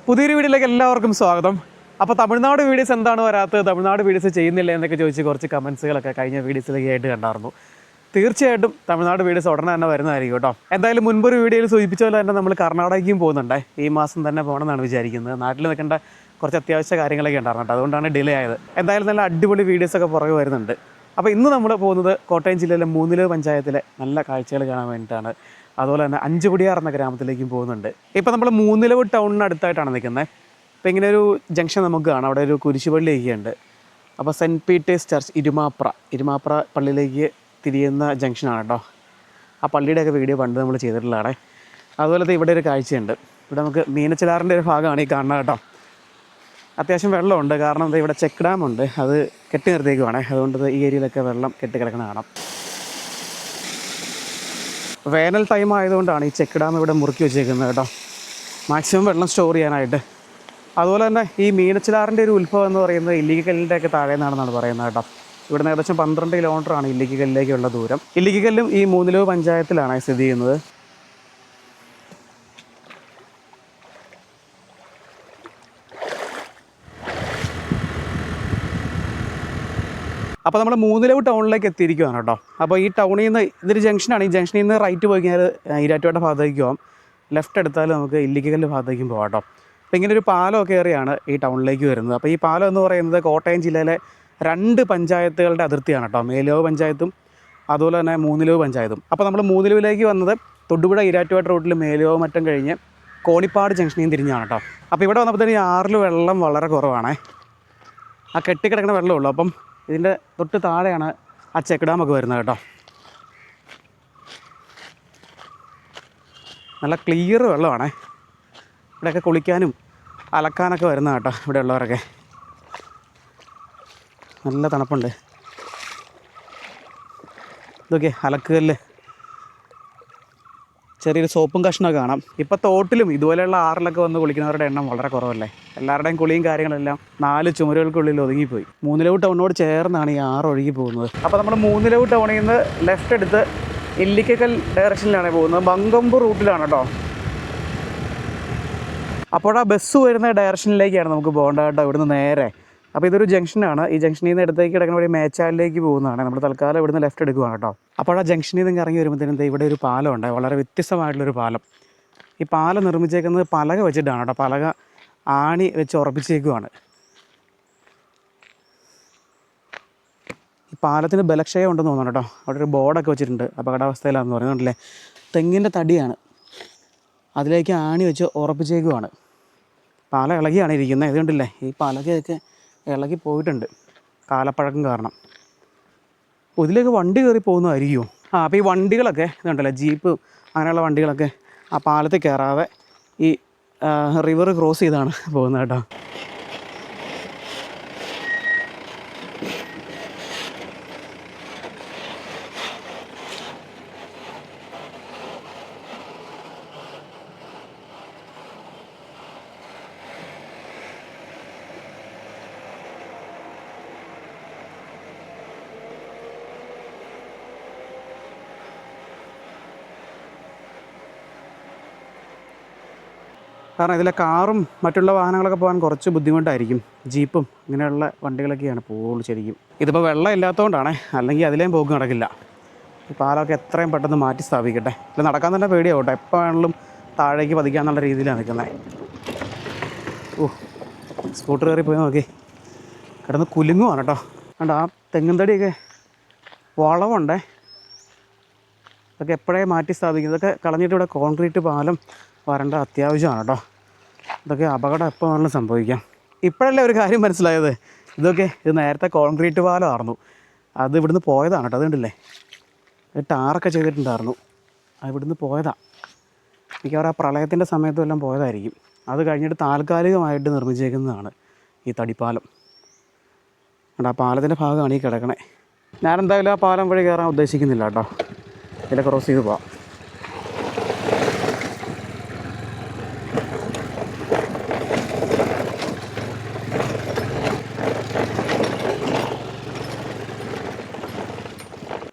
പുതിയൊരു വീഡിയോയിലേക്ക് എല്ലാവർക്കും സ്വാഗതം. അപ്പോൾ തമിഴ്നാട് വീഡിയോസ് എന്താണ് വരാത്തത്, തമിഴ്നാട് വീഡിയോസ് ചെയ്യുന്നില്ല എന്നൊക്കെ ചോദിച്ച് കുറച്ച് കമൻസുകളൊക്കെ കഴിഞ്ഞ വീഡിയോസിലേക്ക് ആയിട്ട് കണ്ടായിരുന്നു. തീർച്ചയായിട്ടും തമിഴ്നാട് വീഡിയോസ് ഉടനെ തന്നെ വരുന്നതായിരിക്കും കേട്ടോ. എന്തായാലും മുൻപൊരു വീഡിയോയിൽ സൂചിപ്പിച്ച പോലെ തന്നെ നമ്മൾ കർണാടകയ്ക്കും പോകുന്നുണ്ട്. ഈ മാസം തന്നെ പോകണമെന്നാണ് വിചാരിക്കുന്നത്. നാട്ടിൽ നിൽക്കേണ്ട കുറച്ച് അത്യാവശ്യ കാര്യങ്ങളൊക്കെ ഉണ്ടായിരുന്നു കേട്ടോ, അതുകൊണ്ടാണ് ഡിലേ ആയത്. എന്തായാലും നല്ല അടിപൊളി വീഡിയോസൊക്കെ പുറകെ വരുന്നുണ്ട്. അപ്പോൾ ഇന്ന് നമ്മൾ പോകുന്നത് കോട്ടയം ജില്ലയിലെ മൂന്നിലവ് പഞ്ചായത്തിലെ നല്ല കാഴ്ചകൾ കാണാൻ വേണ്ടിയിട്ടാണ്. അതുപോലെ തന്നെ അഞ്ചുകുടിയാർ എന്ന ഗ്രാമത്തിലേക്കും പോകുന്നുണ്ട്. ഇപ്പോൾ നമ്മൾ മൂന്നിലവ് ടൗണിനടുത്തായിട്ടാണ് നിൽക്കുന്നത്. അപ്പോൾ ഇങ്ങനെ ഒരു ജംഗ്ഷൻ നമുക്ക് കാണാം. അവിടെ ഒരു കുരിശുപള്ളിയൊക്കെ ഉണ്ട്. അപ്പോൾ സെൻറ്റ് പീറ്റേഴ്സ് ചർച്ച് ഇരുമാപ്ര പള്ളിയിലേക്ക് തിരിയുന്ന ജംഗ്ഷനാണ് കേട്ടോ. ആ പള്ളിയുടെയൊക്കെ വീഡിയോ പണ്ട് നമ്മൾ ചെയ്തിട്ടുള്ളതാണ്. അതുപോലത്തെ ഇവിടെ ഒരു കാഴ്ചയുണ്ട്. ഇവിടെ നമുക്ക് മീനച്ചിലാറിൻ്റെ ഒരു ഭാഗമാണ് ഈ കാണുന്നത് കേട്ടോ. അത്യാവശ്യം വെള്ളമുണ്ട്, കാരണം എന്താ ഇവിടെ ചെക്ക് ഡാമുണ്ട്, അത് കെട്ടി നിർത്തിയേക്കുവാണ്. അതുകൊണ്ട് ഈ ഏരിയയിലൊക്കെ വെള്ളം കെട്ടിക്കിടക്കുന്ന കാണാം. വേനൽ ടൈം ആയതുകൊണ്ടാണ് ഈ ചെക്ക് ഡാം ഇവിടെ മുറുക്കി വെച്ചേക്കുന്നത് കേട്ടോ, മാക്സിമം വെള്ളം സ്റ്റോർ ചെയ്യാനായിട്ട്. അതുപോലെ തന്നെ ഈ മീനച്ചിലാറിൻ്റെ ഒരു ഉത്ഭവം എന്ന് പറയുന്നത് ഇല്ലിക്കല്ലിൻ്റെ ഒക്കെ താഴെ നിന്നാണെന്നാണ് പറയുന്നത് കേട്ടോ. ഇവിടുന്ന് ഏകദേശം 12 കിലോമീറ്ററാണ് ഇല്ലിക്കല്ലിലേക്കുള്ള ദൂരം. ഇല്ലിക്കല്ലും ഈ മൂന്നിലവ് പഞ്ചായത്തിലാണ് സ്ഥിതി ചെയ്യുന്നത്. അപ്പോൾ നമ്മൾ മൂന്നിലവ് ടൗണിലേക്ക് എത്തിയിരിക്കുകയാണ് കേട്ടോ. അപ്പോൾ ഈ ടൗണിൽ നിന്ന് ഇതൊരു ജംഗ്ഷനാണ്. ഈ ജംഗ്ഷനിൽ നിന്ന് റൈറ്റ് പോയി കഴിഞ്ഞാൽ ഈരാറ്റുപേട്ട ഭാഗത്തേക്ക് പോകാം. ലെഫ്റ്റ് എടുത്താൽ നമുക്ക് ഇല്ലിക്കല്ല് ഭാഗത്തേക്കും പോകാം കേട്ടോ. അപ്പോൾ ഇങ്ങനെ ഒരു പാലമൊക്കെ ഏറിയാണ് ഈ ടൗണിലേക്ക് വരുന്നത്. അപ്പോൾ ഈ പാലം എന്ന് പറയുന്നത് കോട്ടയം ജില്ലയിലെ 2 പഞ്ചായത്തുകളുടെ അതിർത്തിയാണ് കേട്ടോ. മേലുകാവ് പഞ്ചായത്തും അതുപോലെ തന്നെ മൂന്നിലവ് പഞ്ചായത്തും. അപ്പോൾ നമ്മൾ മൂന്നിലവിലേക്ക് വന്നത് തൊടുപുഴ ഈരാറ്റുപേട്ട റൂട്ടിൽ മേലുകാവ് മറ്റം കഴിഞ്ഞ് കോണിപ്പാട് ജംഗ്ഷനിൽ നിന്ന് തിരിഞ്ഞാണ് കേട്ടോ. അപ്പോൾ ഇവിടെ വന്നപ്പോൾ തന്നെ ഈ ആറിൽ വെള്ളം വളരെ കുറവാണേ. ആ കെട്ടിക്കിടക്കുന്ന വെള്ളമുള്ളൂ. അപ്പം ഇതിൻ്റെ തൊട്ട് താഴെയാണ് ആ ചെക്ക് ഡാമൊക്കെ വരുന്നത് കേട്ടോ. നല്ല ക്ലിയർ വെള്ളമാണേ. ഇവിടെയൊക്കെ കുളിക്കാനും അലക്കാനൊക്കെ വരുന്ന കേട്ടോ ഇവിടെ ഉള്ളവരൊക്കെ. നല്ല തണുപ്പുണ്ട്. ഇതൊക്കെ അലക്കുകല്ല്, ചെറിയൊരു സോപ്പും കഷ്ണമൊക്കെ കാണാം. ഇപ്പോൾ തോട്ടിലും ഇതുപോലെയുള്ള ആറിലൊക്കെ വന്ന് കുളിക്കുന്നവരുടെ എണ്ണം വളരെ കുറവല്ലേ. എല്ലാവരുടെയും കുളിയും കാര്യങ്ങളെല്ലാം 4 ചുമരുകൾക്കുള്ളിൽ ഒതുങ്ങിപ്പോയി. മൂന്നിലവ് ടൗണിനോട് ചേർന്നാണ് ഈ ആറ് ഒഴുകി പോകുന്നത്. അപ്പോൾ നമ്മൾ മൂന്നിലവ് ടൗണിൽ നിന്ന് ലെഫ്റ്റ് എടുത്ത് ഇല്ലിക്കൽ ഡയറക്ഷനിലാണ് പോകുന്നത്. ബങ്കമ്പൂർ റൂട്ടിലാണ് കേട്ടോ. അപ്പോൾ ആ ബസ് വരുന്ന ഡയറക്ഷനിലേക്കാണ് നമുക്ക് പോകേണ്ടത് കേട്ടോ, ഇവിടുന്ന് നേരെ. അപ്പോൾ ഇതൊരു ജംഗ്ഷനാണ്. ഈ ജംഗ്ഷനിൽ നിന്ന് ഇടത്തേക്ക് കിടക്കുന്ന വഴി മേച്ചാലിലേക്ക് പോകുന്നതാണ്. നമ്മൾ തൽക്കാലം ഇവിടുന്ന് ലെഫ്റ്റ് എടുക്കുകയാണ് കേട്ടോ. അപ്പോൾ ആ ജംഗ്ഷനിൽ നിന്ന് ഇറങ്ങി വരുമ്പോഴത്തേനും ഇവിടെ ഒരു പാലമുണ്ട്, വളരെ വ്യത്യസ്തമായിട്ടുള്ളൊരു പാലം. ഈ പാലം നിർമ്മിച്ചേക്കുന്നത് പലക വെച്ചിട്ടാണ് കേട്ടോ. പലക ആണി വെച്ച് ഉറപ്പിച്ചേക്കുവാണ്. ഈ പാലത്തിന് ബലക്ഷയം ഉണ്ടെന്ന് തോന്നുന്നു കേട്ടോ. അവിടെ ഒരു ബോർഡൊക്കെ വെച്ചിട്ടുണ്ട്, അപകടാവസ്ഥയിലാണെന്ന് പറയുന്നുണ്ടല്ലേ. തെങ്ങിൻ്റെ തടിയാണ്, അതിലേക്ക് ആണി വെച്ച് ഉറപ്പിച്ചേക്കുവാണ്. പാലം ഇളകിയാണ് ഇരിക്കുന്നത്. ഇതുകൊണ്ടില്ലേ, ഈ പലകയൊക്കെ ഇളകി പോയിട്ടുണ്ട് കാലപ്പഴക്കം കാരണം. ഇതിലേക്ക് വണ്ടി കയറി പോകുന്നതായിരിക്കുമോ? അപ്പോൾ ഈ വണ്ടികളൊക്കെ ഇതുണ്ടല്ലോ, ജീപ്പ് അങ്ങനെയുള്ള വണ്ടികളൊക്കെ ആ പാലത്തിൽ കയറാതെ ഈ റിവർ ക്രോസ് ചെയ്താണ് പോകുന്നത് കേട്ടോ. കാരണം ഇതിലെ കാറും മറ്റുള്ള വാഹനങ്ങളൊക്കെ പോകാൻ കുറച്ച് ബുദ്ധിമുട്ടായിരിക്കും. ജീപ്പും ഇങ്ങനെയുള്ള വണ്ടികളൊക്കെയാണ് പോകുള്ളൂ ശരിക്കും. ഇതിപ്പോൾ വെള്ളം ഇല്ലാത്തതുകൊണ്ടാണ്, അല്ലെങ്കിൽ അതിലേയും പോക്ക് നടക്കില്ല. ഈ പാലമൊക്കെ എത്രയും പെട്ടെന്ന് മാറ്റി സ്ഥാപിക്കട്ടെ. ഇത് നടക്കാൻ തന്നെ പേടിയാവട്ടെ, എപ്പോൾ വേണമെങ്കിലും താഴേക്ക് പതിക്കാന്നുള്ള രീതിയിലാണ് നിൽക്കുന്നത്. സ്കൂട്ടർ കയറി പോയി നോക്കി കിടന്ന് കുലുങ്ങുവാണ് കേട്ടോ. കണ്ടോ, ആ തെങ്ങും തടിയൊക്കെ വളവുണ്ടേ. ഇതൊക്കെ എപ്പോഴേ മാറ്റി സ്ഥാപിക്കും. ഇതൊക്കെ കളഞ്ഞിട്ട് ഇവിടെ കോൺക്രീറ്റ് പാലം വരേണ്ട അത്യാവശ്യമാണ് കേട്ടോ. ഇതൊക്കെ അപകടം എപ്പോൾ വേണമെങ്കിലും സംഭവിക്കാം. ഇപ്പോഴല്ലേ ഒരു കാര്യം മനസ്സിലായത്, ഇത് നേരത്തെ കോൺക്രീറ്റ് പാലമായിരുന്നു. അത് ഇവിടുന്ന് പോയതാണ് കേട്ടോ. അതുകൊണ്ടല്ലേ ടാറൊക്കെ ചെയ്തിട്ടുണ്ടായിരുന്നു, അത് ഇവിടുന്ന് പോയതാണ്. മിക്കവാറും ആ പ്രളയത്തിൻ്റെ സമയത്തും എല്ലാം പോയതായിരിക്കും. അത് കഴിഞ്ഞിട്ട് താൽക്കാലികമായിട്ട് നിർമ്മിച്ചേക്കുന്നതാണ് ഈ തടിപ്പാലം. ആ പാലത്തിൻ്റെ ഭാഗമാണ് ഈ കിടക്കണേ. ഞാനെന്തായാലും ആ പാലം വഴി കയറാൻ ഉദ്ദേശിക്കുന്നില്ല കേട്ടോ. ഇതിലെ ക്രോസ് ചെയ്ത് പോവാം.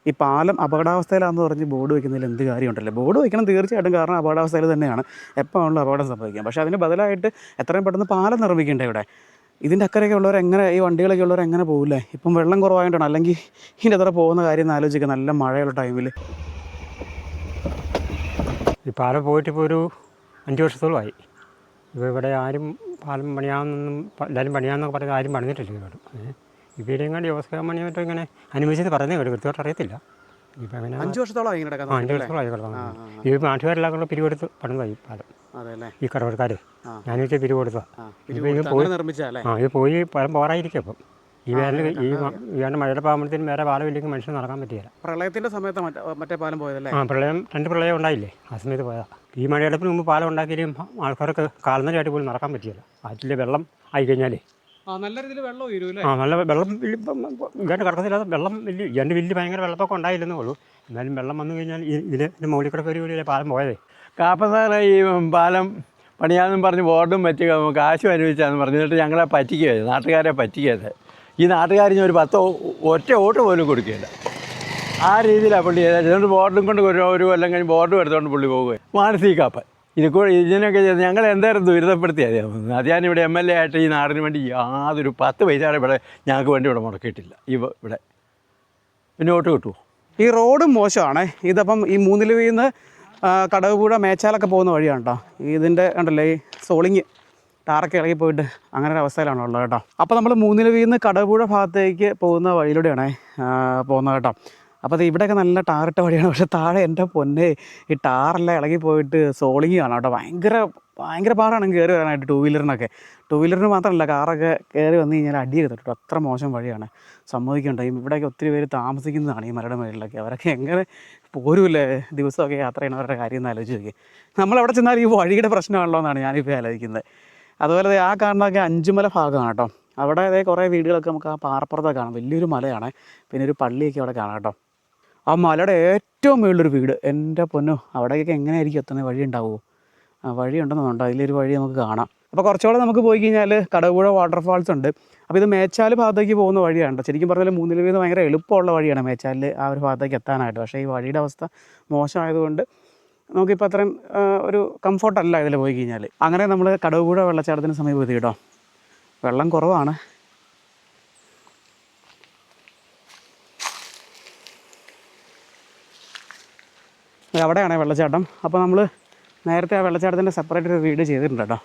ഈ പാലം അപകടാവസ്ഥയിലാണെന്ന് പറഞ്ഞ് ബോർഡ് വയ്ക്കുന്നതിൽ എന്ത് കാര്യമുണ്ടല്ലോ? ബോർഡ് വയ്ക്കണം തീർച്ചയായിട്ടും, കാരണം അപകടാവസ്ഥയിൽ തന്നെയാണ്, എപ്പോൾ ആണല്ലോ അപകടം സംഭവിക്കാം. പക്ഷേ അതിന് ബദലായിട്ട് എത്രയും പെട്ടെന്ന് പാലം നിർമ്മിക്കേണ്ടേ ഇവിടെ? ഇതിൻ്റെ അക്കരയൊക്കെ ഉള്ളവർ എങ്ങനെ, ഈ വണ്ടികളൊക്കെ ഉള്ളവർ എങ്ങനെ പോകില്ലേ? ഇപ്പം വെള്ളം കുറവായിട്ടാണ്, അല്ലെങ്കിൽ ഇതിൻ്റെ അത്ര പോകുന്ന കാര്യം എന്ന് ആലോചിക്കുക. നല്ല മഴയുള്ള ടൈമിൽ ഈ പാലം പോയിട്ട് ഇപ്പോൾ ഒരു 5 വർഷത്തോളമായി. ഇപ്പോൾ ഇവിടെ ആരും പാലം പണിയാമെന്നൊന്നും എല്ലാവരും പണിയാമെന്നൊക്കെ പറഞ്ഞാൽ ആരും പണിതിട്ടില്ല ഇവിടെ. ഇവരെയും കൂടി വ്യവസായ പണി മറ്റോ ഇങ്ങനെ അനുവദിച്ചെന്ന് പറയുന്നത് കേട്ടു, കൃത്യമായിട്ട് അറിയത്തില്ല. ഇപ്പം അങ്ങനെ 5 വർഷത്തോളമായി കിടക്കുന്നത്. 5 വർഷത്തോളമായി കിടന്നു. ഈ നാട്ടുകാരെല്ലാം കൂടെ പിരിവെടുത്ത് പണിതായി പാലം. ഈ കടവക്കാർ ഞാൻ വെച്ചാൽ പിരിവെടുത്തതാണ്. ഇത് പോയി ഇത് പോയി പാലം പോരായിരിക്കും. അപ്പം ഈ വേനൽ ഈ മഴയുടെ പാകുമ്പോഴത്തേനും വേറെ പാലം ഇല്ലെങ്കിൽ മനുഷ്യൻ നടക്കാൻ പറ്റില്ല. പ്രളയത്തിൻ്റെ സമയത്ത് മറ്റേ പാലം പോയതല്ലേ? പ്രളയം 2 പ്രളയം ഉണ്ടായില്ലേ, ആ സമയത്ത് പോയതാണ്. ഈ മഴയെടുപ്പിന് മുമ്പ് പാലം ഉണ്ടാക്കിയാലും ആൾക്കാർക്ക് കാൽനടയായിട്ട് പോലും നടക്കാൻ പറ്റില്ല. അതിൽ വെള്ളം ആയി കഴിഞ്ഞാലേ നല്ല രീതിയിൽ വെള്ളം ഉയരൂല്ലേ? നല്ല വെള്ളം ഇങ്ങോട്ട് കടക്കത്തില്ലാതെ വെള്ളം ഇതിൻ്റെ വലിയ ഭയങ്കര വെള്ളപ്പൊക്കം ഉണ്ടായില്ലെന്നേ ഉള്ളൂ. എന്നാലും വെള്ളം വന്നു കഴിഞ്ഞാൽ ഇതിൻ്റെ മുകളിൽ കൂടെ കയറി പാലം പോയതേ. കാപ്പസാറ് ഈ പാലം പണിയാമെന്നും പറഞ്ഞ് ബോർഡും മറ്റ് കാശും അനുവദിച്ചാന്ന് പറഞ്ഞിട്ട് ഞങ്ങളെ പറ്റിക്കുകയത്, നാട്ടുകാരെ പറ്റിക്കുകയത്. ഈ നാട്ടുകാരിന് ഒരു 10 ഒറ്റ വോട്ട് പോലും കൊടുക്കുകയില്ല. ആ രീതിയിലാണ് പുള്ളി ചെയ്തത്. അതുകൊണ്ട് ബോർഡും കൊണ്ട് ഒരു കൊല്ലം കഴിഞ്ഞ് ബോർഡും എടുത്തുകൊണ്ട് പുള്ളി പോകുകയും മാനസിക കാപ്പൻ ഇതിനൊക്കെ ചെയ്ത് ഞങ്ങൾ എന്തായാലും ദുരിതപ്പെടുത്തിയത്. അത് ഞാനിവിടെ MLA ആയിട്ട് ഈ നാടിന് വേണ്ടി യാതൊരു 10 പൈസയുടെ ഇവിടെ ഞങ്ങൾക്ക് വേണ്ടി ഇവിടെ മുടക്കിയിട്ടില്ല. ഇവിടെ പിന്നെ വോട്ട് കിട്ടുമോ? ഈ റോഡും മോശമാണ്. ഇതപ്പം ഈ മൂന്നിലുവിൽ നിന്ന് കടവുപുഴ മേച്ചാലൊക്കെ പോകുന്ന വഴിയാണ് കേട്ടോ. ഇതിൻ്റെ ഉണ്ടല്ലോ ഈ സോളിങ് ടാറൊക്കെ ഇളകി പോയിട്ട് അങ്ങനെ ഒരു അവസ്ഥയിലാണ് ഉള്ളത് കേട്ടോ. അപ്പോൾ നമ്മൾ മൂന്നിലുവിൽ നിന്ന് കടവുപുഴ ഭാഗത്തേക്ക് പോകുന്ന വഴിയിലൂടെയാണ് പോകുന്നത് കേട്ടോ. അപ്പോൾ അത് ഇവിടെയൊക്കെ നല്ല ടാറിട്ട വഴിയാണ്. പക്ഷേ താഴെ എൻ്റെ പൊന്നെ ഈ ടാറെല്ലാം ഇളകി പോയിട്ട് സോളിങ് കാണാം കേട്ടോ. ഭയങ്കര പാടാണ് കയറി വരാനായിട്ട്. ടൂ വീലറിന് മാത്രമല്ല, കാറൊക്കെ കയറി വന്നു കഴിഞ്ഞാൽ അടിയൊക്കെ തട്ടോ. അത്ര മോശം വഴിയാണ്, സമ്മതിക്കണ്ട. ഇവിടെയൊക്കെ ഒത്തിരി പേര് താമസിക്കുന്നതാണ് ഈ മലയുടെ മേളിലൊക്കെ. അവരൊക്കെ എങ്ങനെ പോരുമില്ലേ ദിവസമൊക്കെ യാത്ര ചെയ്യണവരുടെ കാര്യം എന്ന് ആലോചിച്ച് നോക്കി. നമ്മളെവിടെ ചെന്നാൽ ഈ വഴിയുടെ പ്രശ്നമാണല്ലോ എന്നാണ് ഞാനിപ്പോൾ ആലോചിക്കുന്നത്. അതുപോലെ ആ കാണുന്നതൊക്കെ അഞ്ചുമല ഭാഗമാണ് കേട്ടോ. അവിടെ കുറേ വീടുകളൊക്കെ നമുക്ക് ആ പാറപ്പുറത്തൊക്കെ കാണാം. വലിയൊരു മലയാണ്, പിന്നെ ഒരു പള്ളിയൊക്കെ അവിടെ കാണാം കേട്ടോ. ആ മലയുടെ ഏറ്റവും മുകളിലൊരു വീട്, എൻ്റെ പൊന്നോ, അവിടേക്കൊക്കെ എങ്ങനെയായിരിക്കും എത്തുന്നത്? വഴി ഉണ്ടാവുമോ? വഴി ഉണ്ടെന്നുണ്ടോ? അതിലൊരു വഴി നമുക്ക് കാണാം. അപ്പോൾ കുറച്ചുകൂടെ നമുക്ക് പോയി കഴിഞ്ഞാൽ കടവുപുഴ വാട്ടർഫാൾസ് ഉണ്ട്. അപ്പോൾ ഇത് മേച്ചാൽ ഭാഗത്തേക്ക് പോകുന്ന വഴിയാണ്. ശരിക്കും പറഞ്ഞാൽ മൂന്നിലുവിൽ നിന്ന് ഭയങ്കര എളുപ്പമുള്ള വഴിയാണ് മേച്ചാലിൽ ആ ഒരു ഭാഗത്തേക്ക് എത്താനായിട്ട്. പക്ഷേ ഈ വഴിയുടെ അവസ്ഥ മോശമായതുകൊണ്ട് നമുക്കിപ്പോൾ അത്രയും ഒരു കംഫർട്ടല്ല ഇതിൽ പോയി കഴിഞ്ഞാൽ. അങ്ങനെ നമ്മൾ കടവുപുഴ വെള്ളച്ചാട്ടത്തിന് സമീപത്ത് കേട്ടോ. വെള്ളം കുറവാണ്. അവിടെയാണ് വെള്ളച്ചാട്ടം. അപ്പോൾ നമ്മൾ നേരത്തെ ആ വെള്ളച്ചാട്ടത്തിൻ്റെ സെപ്പറേറ്റ് ഒരു വീഡിയോ ചെയ്തിട്ടുണ്ട് കേട്ടോ.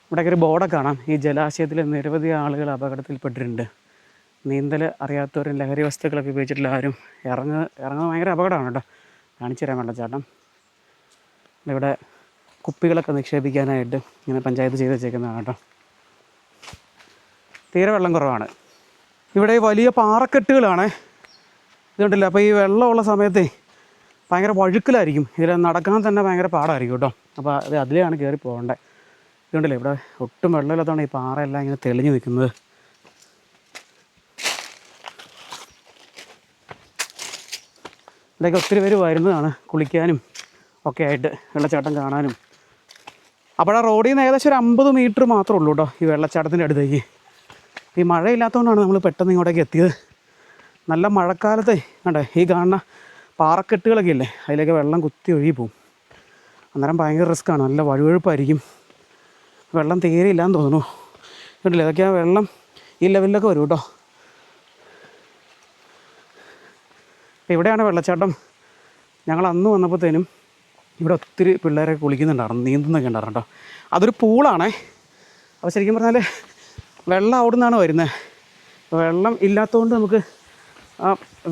ഇവിടെയൊക്കെ ഒരു ബോർഡൊക്കെ കാണാം. ഈ ജലാശയത്തിൽ നിരവധി ആളുകൾ അപകടത്തിൽപ്പെട്ടിട്ടുണ്ട്. നീന്തൽ അറിയാത്തവരും ലഹരി വസ്തുക്കളൊക്കെ ഉപയോഗിച്ചിട്ടുള്ള ആരും ഇറങ്ങുന്നത് ഭയങ്കര അപകടമാണ് കേട്ടോ. കാണിച്ചു തരാം വെള്ളച്ചാട്ടം. ഇവിടെ കുപ്പികളൊക്കെ നിക്ഷേപിക്കാനായിട്ട് ഇങ്ങനെ പഞ്ചായത്ത് ചെയ്ത് വെച്ചേക്കുന്നതാണ് കേട്ടോ. തീരെ വെള്ളം കുറവാണ്. ഇവിടെ വലിയ പാറക്കെട്ടുകളാണ്, ഇതുണ്ടല്ലോ. അപ്പോൾ ഈ വെള്ളമുള്ള സമയത്ത് ഭയങ്കര വഴുക്കലായിരിക്കും. ഇതിൽ നടക്കാൻ തന്നെ ഭയങ്കര പാടായിരിക്കും കേട്ടോ. അപ്പോൾ അതിലെയാണ് കയറി പോകേണ്ടത്. ഇതുണ്ടല്ലോ, ഇവിടെ ഒട്ടും വെള്ളമില്ലാത്തതാണ് ഈ പാറയെല്ലാം ഇങ്ങനെ തെളിഞ്ഞ് നിൽക്കുന്നത്. ഇവിടെയൊക്കെ ഒത്തിരി പേര് വരുന്നതാണ് കുളിക്കാനും ഒക്കെ ആയിട്ട്, വെള്ളച്ചാട്ടം കാണാനും. അപ്പോൾ ആ റോഡിൽ നിന്ന് ഏകദേശം ഒരു 50 മീറ്റർ മാത്രമേ ഉള്ളൂ കേട്ടോ ഈ വെള്ളച്ചാട്ടത്തിൻ്റെ അടുത്തേക്ക്. ഈ മഴയില്ലാത്തതുകൊണ്ടാണ് നമ്മൾ പെട്ടെന്ന് ഇങ്ങോട്ടേക്ക് എത്തിയത്. നല്ല മഴക്കാലത്ത് കണ്ടേ ഈ കാണുന്ന പാറക്കെട്ടുകളൊക്കെ ഇല്ലേ, അതിലേക്ക് വെള്ളം കുത്തി ഒഴുകി പോവും. അന്നേരം ഭയങ്കര റിസ്ക്കാണ്, നല്ല വഴുവഴുപ്പായിരിക്കും. വെള്ളം തീരെ ഇല്ലയെന്ന് തോന്നുന്നു. കണ്ടില്ലേ, ഇതൊക്കെ ആ വെള്ളം ഈ ലെവലിലൊക്കെ വരും കേട്ടോ. ഇവിടെയാണ് വെള്ളച്ചാട്ടം. ഞങ്ങൾ അന്ന് വന്നപ്പോഴത്തേനും ഇവിടെ ഒത്തിരി പിള്ളേരൊക്കെ കുളിക്കുന്നുണ്ടായിരുന്നു, നീന്തുന്നൊക്കെ ഉണ്ടായിരുന്നു കേട്ടോ. അതൊരു പൂളാണേ. അപ്പോൾ ശരിക്കും പറഞ്ഞാൽ വെള്ളം അവിടെ നിന്നാണ് വരുന്നത്. വെള്ളം ഇല്ലാത്തതുകൊണ്ട് നമുക്ക്